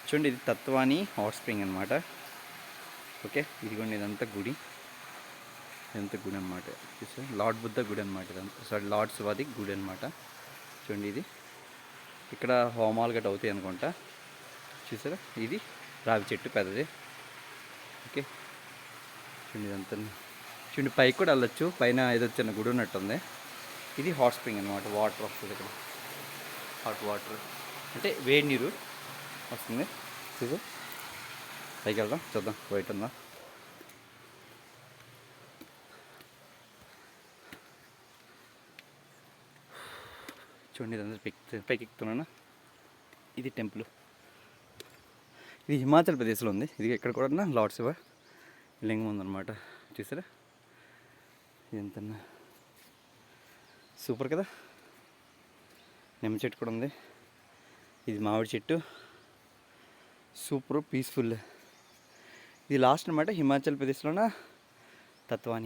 చూడండి, ఇది తత్వాని hot spring అనమాట. ఓకే, ఇదిగోండి ఇదంతా గుడి అనమాట. చూసారా, లార్డ్ బుద్ధ గుడి అనమాట. ఇదంతా సారీ, లార్డ్ శివాది గుడి అనమాట. చూడండి, ఇది ఇక్కడ హోమాలు గట్రా అవుతాయి అనుకుంటా. చూసారా, ఇది రావి చెట్టు పెద్దది. ఓకే, చూడండి ఇదంతా. చూడండి, పైకి కూడా వెళ్ళొచ్చు, పైన ఏదో చిన్న గుడి ఉన్నట్టుంది. ఇది హాట్ స్ప్రింగ్ అనమాట. వాటర్ వస్తుంది ఇక్కడ, హాట్ వాటర్ అంటే వేడి నీరు వస్తుంది. చూసి పైకి వెళ్దాం, చూద్దాం బయట ఉందా. చూడండి, ఇదంతా పైకి ఎక్కుతున్నాను. ఇది టెంపుల్. ఇది హిమాచల్ ప్రదేశ్లో ఉంది. ఇది ఇక్కడ కూడా లార్డ్ శివ లింగం ఉందన్నమాట. చూసారా, ఇదంతా సూపర్ కదా. నిమ్మ చెట్టు కూడా ఉంది. ఇది మామిడి చెట్టు, సూపర్ పీస్ఫుల్. ఇది లాస్ట్ అనమాట హిమాచల్ ప్రదేశ్లోన తత్వాని.